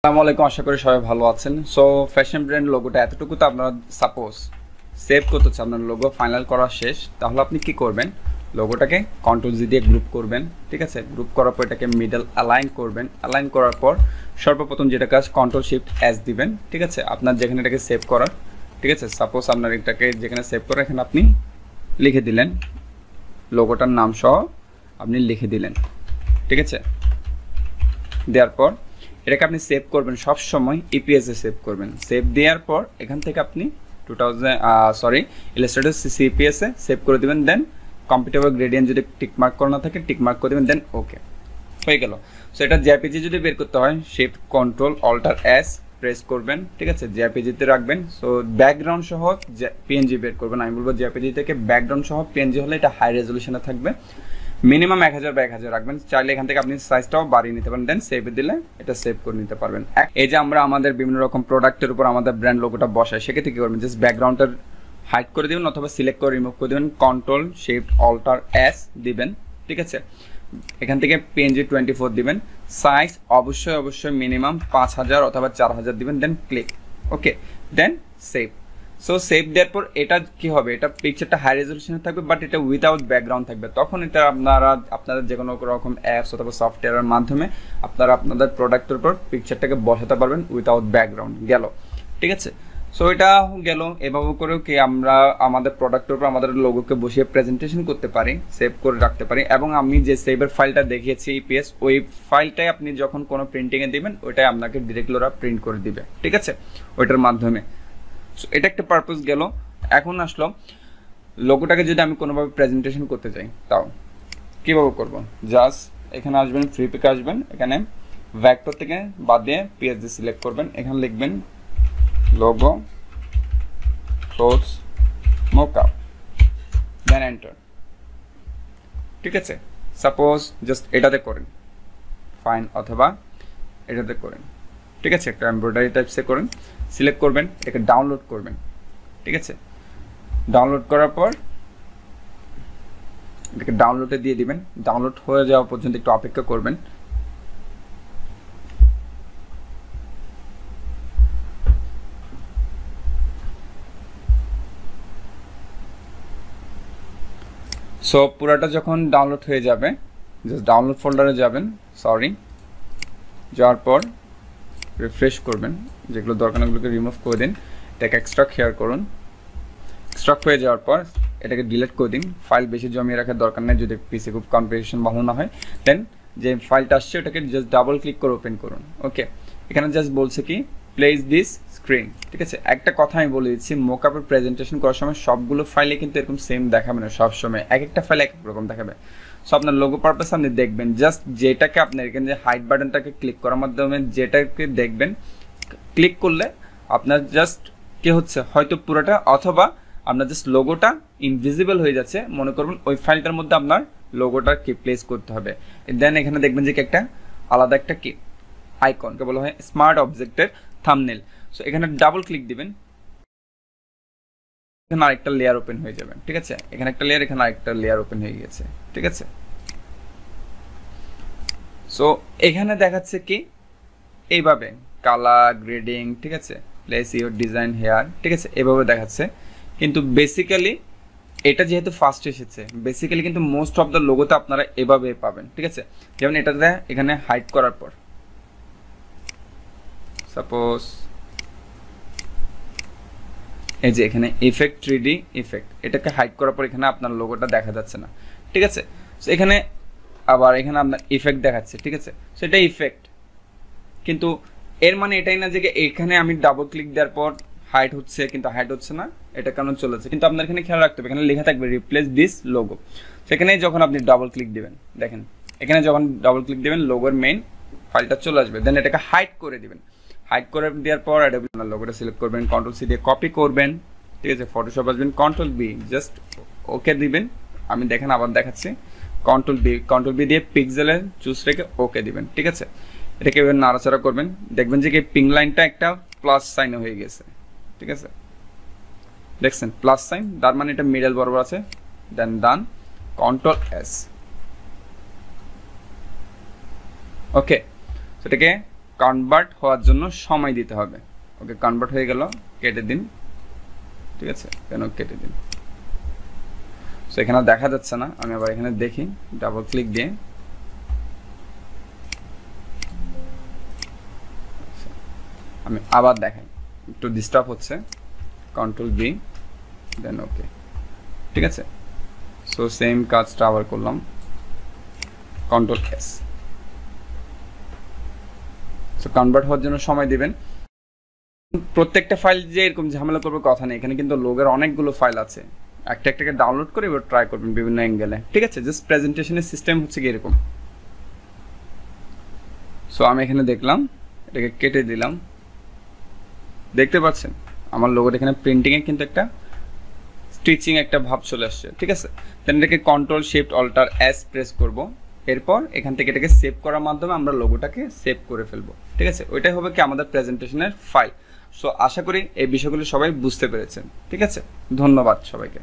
আসসালামু আলাইকুম, আশা করি সবাই ভালো আছেন। সো ফ্যাশন ব্র্যান্ড লোগোটা এতটুকু তো আপনারা সাপোজ সেভ করতে চান, আপনার লোগো ফাইনাল করা শেষ, তাহলে আপনি কি করবেন, লোগোটাকে Ctrl+G দিয়ে গ্রুপ করবেন। ঠিক আছে, গ্রুপ করার পর এটাকে মিডল অ্যালাইন করবেন। অ্যালাইন করার পর সর্বপ্রথম যেটা কাজ Ctrl+Shift+S দিবেন। ঠিক আছে, আপনার যেখানে এটাকে সেভ করার, ঠিক আছে, সাপোজ আপনার এটাকে যেখানে সেভ করার এখানে আপনি লিখে দিলেন, লোগোটার নাম সহ আপনি লিখে দিলেন। ঠিক আছে, দেওয়ার পর এটাকে আপনি সেভ করবেন, সব সময় ইপিএস এ সেভ করবেন। সেভ দেওয়ার পর এখান থেকে আপনি ইলাস্ট্রেটর সিপিএস এ সেভ করে দিবেন। দেন কম্পিউটার গ্রেডিয়েন্ট যদি টিক মার্ক করা না থাকে টিক মার্ক করে দিবেন, দেন ওকে হয়ে গেল। সো এটা জেপিজি যদি বের করতে হয় shift control alt S press করবেন। ঠিক আছে, জেপিজিতে রাখবেন। সো ব্যাকগ্রাউন্ড সহ পিএনজি বের করবেন। আমি বলবো জেপিজি থেকে ব্যাকগ্রাউন্ড সহ পিএনজি হলে এটা হাই রেজলিউশনে থাকবে। মিনিমাম 1000 বা 1000 রাখবেন। চাইলে এখান থেকে আপনি সাইজটাও বাড়িয়ে নিতে পারেন। দেন সেভ দিলে এটা সেভ করে নিতে পারবেন। এই যে আমরা আমাদের বিভিন্ন রকম প্রোডাক্টের উপর আমাদের ব্র্যান্ড লোগোটা বসাই, সেক্ষেত্রে কি করবেন, জাস্ট ব্যাকগ্রাউন্ডটা হাইড করে দিবেন অথবা সিলেক্ট করে রিমুভ করে দিবেন। Ctrl+Shift+Alt+S দিবেন। ঠিক আছে, এখান থেকে পিএনজি 24 দিবেন। সাইজ অবশ্যই মিনিমাম 5000 অথবা 4000 দিবেন। দেন ক্লিক, ওকে, দেন সেভ। সো সেভ দেওয়ার পর এটা কি হবে, এটা পিকচারটা হাই রেজলিউশনে থাকবে, বাট এটা উইথাউট ব্যাকগ্রাউন্ড থাকবে। তখন এটা আপনাদের যে কোনো রকম অ্যাপস অথবা সফটওয়্যারের মাধ্যমে আপনারা আপনাদের প্রোডাক্টের উপর পিকচারটাকে বসাতে পারবেন উইথাউট ব্যাকগ্রাউন্ড। গেল, ঠিক আছে। সো এটা গেল। এভাবে করেও কি আমরা আমাদের প্রোডাক্টের উপর আমাদের লোগোকে বসিয়ে প্রেজেন্টেশন করতে পারি, সেভ করে রাখতে পারি। এবং আমি যে সেভের ফাইলটা দেখিয়েছি ইপিএস, ওই ফাইলটাই আপনি যখন কোনো প্রিন্টিংয়ে দিবেন ওইটাই আপনাকে ডিরেক্টলি ওরা প্রিন্ট করে দিবে। ঠিক আছে, ওইটার মাধ্যমে। সো এটা একটা পারপাস গেল। এখন আসলো লোগোটাকে যদি আমি কোনোভাবে প্রেজেন্টেশন করতে চাই, তাও কীভাবে করব, জাস্ট এখানে আসবেন, ফ্রি পিকে আসবেন, এখানে ভেক্টর থেকে বাদ দিয়ে পিএসডি সিলেক্ট করবেন। এখানে লিখবেন logo clothes mockup, then enter. ঠিক আছে, সাপোজ জাস্ট এটাতে করেন ফাইন, অথবা এটাতে করেন। ঠিক আছে, একটা এমব্রয়ডারি টাইপসে করেন, সিলেক্ট করবেন, এটাকে ডাউনলোড করবেন। ঠিক আছে, ডাউনলোড করার পর এটাকে ডাউনলোডে দিয়ে দিবেন। ডাউনলোড হয়ে যাওয়া পর্যন্ত একটু অপেক্ষা করবেন। সো পুরাটা যখন ডাউনলোড হয়ে যাবে, জাস্ট ডাউনলোড ফোল্ডারে যাবেন, যাওয়ার পর রিফ্রেশ করবেন, যেগুলো দরকার ওগুলোকে রিমুভ করে দিন। এটাকে এক্সট্রাক্ট হেয়ার করুন। এক্সট্রাক্ট হয়ে যাওয়ার পর এটাকে ডিলিট করে দিন। ফাইল বেশি জমিয়ে রাখার দরকার নেই যদি পিসি খুব কনফিগারেশন ভালো না হয়। দেন যে ফাইলটা আসছে ওটাকে জাস্ট ডাবল ক্লিক করে ওপেন করুন। ওকে, এখানে জাস্ট বলছে কি প্লেস দিস স্ক্রিন। ঠিক আছে, একটা কথা আমি বলে দিচ্ছি, মোকআপের প্রেজেন্টেশন করার সময় সবগুলো ফাইলে কিন্তু এরকম সেম দেখাবে না, সবসময় এক একটা ফাইল এক রকম দেখাবে। সো আপনার লোগো পারপাস আপনি দেখবেন জাস্ট যেটাকে আপনার এখানে যে হাইড বাটনটাকে ক্লিক করার মাধ্যমে যেটাকে দেখবেন, ক্লিক করলে আপনার জাস্ট কি হচ্ছে, হয়তো পুরোটা অথবা আপনার জাস্ট লোগোটা ইনভিজিবল হয়ে যাচ্ছে, মনে করবেন ওই ফাইলটার মধ্যে আপনার লোগোটা কি প্লেস করতে হবে। দেন এখানে দেখবেন যে একটা আলাদা একটা কি আইকনকে বলা হয় স্মার্ট অবজেক্টের থাম্বনেল। সো এখানে ডাবল ক্লিক দিবেন, এখানে আরেকটা লেয়ার ওপেন হয়ে যাবে। ঠিক আছে, এখানে একটা লেয়ার, এখানে আরেকটা লেয়ার ওপেন হয়ে গেছে। ঠিক আছে, সো এখানে দেখাচ্ছে কি এইভাবে কালার গ্রেডিং, ঠিক আছে, প্লেস ইউর ডিজাইন হেয়ার, ঠিক আছে, এভাবে দেখাচ্ছে। কিন্তু বেসিক্যালি এটা যেহেতু ফার্স্ট এসেছে, বেসিক্যালি কিন্তু মোস্ট অফ দ্য লোগোতে আপনারা এভাবে পাবেন। ঠিক আছে, যেমন এটাতে এখানে হাইড করার পর সাপোজ এই যে এখানে ইফেক্ট 3D ইফেক্ট, এটাকে হাইড করার পর এখানে আপনার লোগোটা দেখা যাচ্ছে না। ঠিক আছে, সো এখানে আবার এখানে আপনার ইফেক্ট দেখাচ্ছে। ঠিক আছে, সো এটা ইফেক্ট, কিন্তু এর মানে এটাই না যে এখানে আমি ডাবল ক্লিক দেওয়ার পর হাইড হচ্ছে, কিন্তু হাইড হচ্ছে না, এটা কেন চলেছে। কিন্তু আপনার এখানে খেয়াল রাখতে হবে, এখানে লেখা থাকবে রিপ্লেস দিস লোগো। সেখানে যখন আপনি ডাবল ক্লিক দিবেন, দেখেন এখানে যখন ডাবল ক্লিক দিবেন লোগোর মেইন ফাইলটা চলে আসবে। দেন এটাকে হাইড করে দিবেন। হাইড করে দেওয়ার পর Adobe লোগোটা সিলেক্ট করবেন, Ctrl+C দিয়ে কপি করবেন। ঠিক আছে, ফটোশপ আসবেন, Ctrl+V জাস্ট ওকে দিবেন। আমি দেখেন আবার দেখাচ্ছি, Ctrl+V দিয়ে পিক্সেলে চুজ রেখে ওকে দিবেন। ঠিক আছে, এটাকে এবার নাড়াচাড়া করবেন, দেখবেন যে পিঙ্ক লাইনটা একটা প্লাস সাইন হয়ে গেছে। ঠিক আছে, দেখছেন প্লাস সাইন, তার মানে এটা মিডল বরাবর আছে। দেন ডান, Ctrl+S। ওকে, সেটাকে কনভার্ট হওয়ার জন্য সময় দিতে হবে। ওকে, কনভার্ট হয়ে গেল, কেটে দিন। ঠিক আছে, কেন কেটে দিন। সো এখানে দেখা যাচ্ছে না, আমি আবার এখানে দেখি ডাবল ক্লিক দিয়ে। আমি আবার দেখাই, একটু ডিস্টার্ব হচ্ছে। কন্ট্রোল বি, দেন ওকে। ঠিক আছে, সো সেম কাজটা আবার করলাম, কন্ট্রোল এস। সো কনভার্ট হওয়ার জন্য সময় দিবেন। প্রত্যেকটা ফাইল যে এরকম ঝামেলা করবে কথা নেই, এখানে কিন্তু লোগোর অনেকগুলো ফাইল আছে, একটা একটাকে ডাউনলোড করে এবার ট্রাই করবেন বিভিন্ন অ্যাঙ্গেলে। ঠিক আছে, জাস্ট প্রেজেন্টেশনের সিস্টেম হচ্ছে কি এরকম। সো আমি এখানে দেখলাম, এটাকে কেটে দিলাম। দেখতে পাচ্ছেন আমার লোগোর এখানে প্রিন্টিংয়ে কিন্তু একটা স্টিচিং একটা ভাব চলে আসছে। ঠিক আছে, দেন এটাকে control shift alt S press করব। এরপর এখান থেকে এটাকে সেভ করার মাধ্যমে আমরা লোগোটাকে সেভ করে ফেলবো। ঠিক আছে, ওইটাই হবে কি আমাদের প্রেজেন্টেশনের ফাইল। সো আশা করি এই বিষয়গুলো সবাই বুঝতে পেরেছেন। ঠিক আছে, ধন্যবাদ সবাইকে।